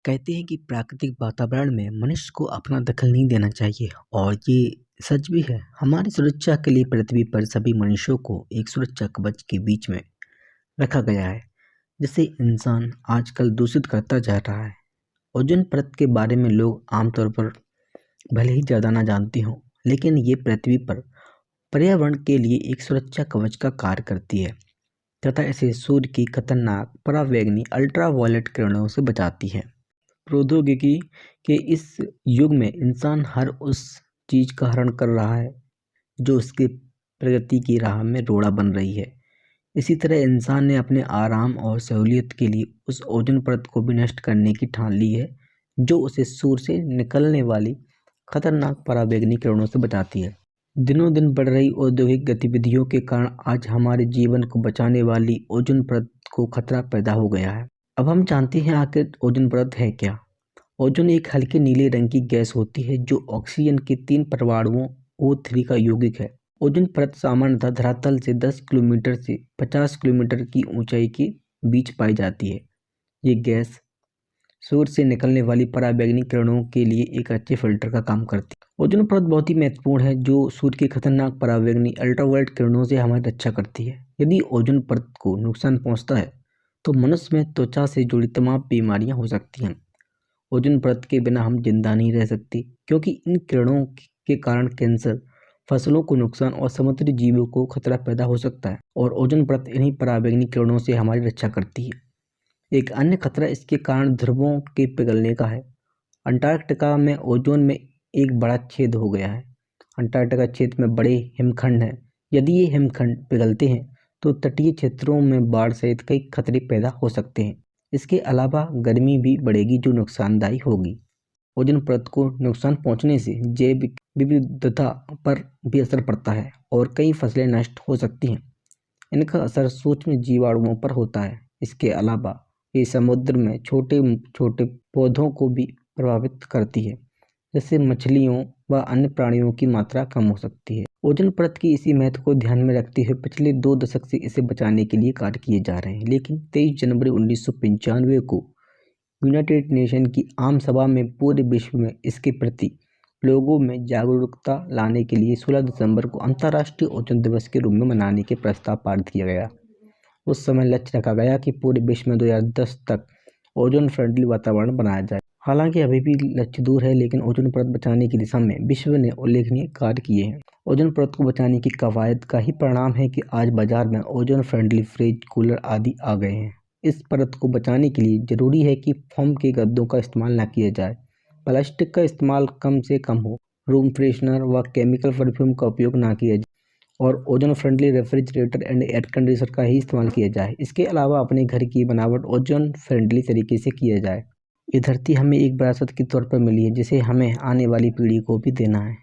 कहते हैं कि प्राकृतिक वातावरण में मनुष्य को अपना दखल नहीं देना चाहिए और ये सच भी है। हमारी सुरक्षा के लिए पृथ्वी पर सभी मनुष्यों को एक सुरक्षा कवच के बीच में रखा गया है, जिसे इंसान आजकल दूषित करता जा रहा है। ओजोन परत के बारे में लोग आमतौर पर भले ही ज़्यादा ना जानते हों, लेकिन ये पृथ्वी पर पर्यावरण के लिए एक सुरक्षा कवच का कार्य करती है तथा इसे सूर्य की खतरनाक परावैंगनी अल्ट्रावायलेट किरणों से बचाती है। प्रौद्योगिकी के इस युग में इंसान हर उस चीज का हरण कर रहा है जो उसकी प्रगति की राह में रोड़ा बन रही है। इसी तरह इंसान ने अपने आराम और सहूलियत के लिए उस ओजोन परत को भी नष्ट करने की ठान ली है, जो उसे सूर्य से निकलने वाली खतरनाक पराबैंगनी किरणों से बचाती है। दिनों दिन बढ़ रही औद्योगिक गतिविधियों के कारण आज हमारे जीवन को बचाने वाली ओजोन परत को खतरा पैदा हो गया है। अब हम जानते हैं आखिर ओजोन परत है क्या। ओजोन एक हल्के नीले रंग की गैस होती है जो ऑक्सीजन के 3 परमाणुओं O3 का यौगिक है। ओजोन परत सामान्यतः धरातल से 10 किलोमीटर से 50 किलोमीटर की ऊंचाई के बीच पाई जाती है। ये गैस सूर्य से निकलने वाली पराबैंगनी किरणों के लिए एक अच्छे फिल्टर का काम करती है। ओजोन परत बहुत ही महत्वपूर्ण है जो सूर्य की खतरनाक पराबैंगनी अल्ट्रावायलेट किरणों से हमारी रक्षा करती है। यदि ओजोन परत को नुकसान पहुंचता है तो मनुष्य में त्वचा से जुड़ी तमाम बीमारियां हो सकती हैं। ओजोन परत के बिना हम जिंदा नहीं रह सकते, क्योंकि इन किरणों के कारण कैंसर, फसलों को नुकसान और समुद्री जीवों को खतरा पैदा हो सकता है। और ओजोन परत इन्हीं पराबैंगनी किरणों से हमारी रक्षा करती है। एक अन्य खतरा इसके कारण ध्रुवों के पिघलने का है। अंटार्कटिका में ओजोन में एक बड़ा छेद हो गया है। अंटार्कटिका क्षेत्र में बड़े हिमखंड हैं। यदि ये हिमखंड पिघलते हैं तो तटीय क्षेत्रों में बाढ़ सहित कई खतरे पैदा हो सकते हैं। इसके अलावा गर्मी भी बढ़ेगी जो नुकसानदायी होगी। ओजोन परत को नुकसान पहुंचने से जैव विविधता पर भी असर पड़ता है और कई फसलें नष्ट हो सकती हैं। इनका असर सूक्ष्म जीवाणुओं पर होता है। इसके अलावा ये समुद्र में छोटे छोटे पौधों को भी प्रभावित करती है, जिससे मछलियों व अन्य प्राणियों की मात्रा कम हो सकती है। ओजोन परत की इसी महत्व को ध्यान में रखते हुए पिछले 2 दशक से इसे बचाने के लिए कार्य किए जा रहे हैं, लेकिन 23 जनवरी 1995 को यूनाइटेड नेशन की आम सभा में पूरे विश्व में इसके प्रति लोगों में जागरूकता लाने के लिए 16 दिसंबर को अंतर्राष्ट्रीय ओजोन दिवस के रूप में मनाने के प्रस्ताव पारित किया गया। उस समय लक्ष्य रखा गया कि पूरे विश्व में 2010 तक ओजोन फ्रेंडली वातावरण बनाया जाए। हालांकि अभी भी लक्ष्य दूर है, लेकिन ओजोन परत बचाने की दिशा में विश्व ने उल्लेखनीय कार्य किए हैं। ओजोन परत को बचाने की कवायद का ही परिणाम है कि आज बाजार में ओजोन फ्रेंडली फ्रिज, कूलर आदि आ गए हैं। इस परत को बचाने के लिए जरूरी है कि फोम के गद्दों का इस्तेमाल न किया जाए, प्लास्टिक का इस्तेमाल कम से कम हो, रूम फ्रेशनर व केमिकल परफ्यूम का उपयोग न किया जाए और ozone friendly refrigerator and air conditioner का ही इस्तेमाल किया जाए। इसके अलावा अपने घर की बनावट ओजोन फ्रेंडली तरीके से किया जाए। ये धरती हमें एक विरासत के तौर पर मिली है, जिसे हमें आने वाली पीढ़ी को भी देना है।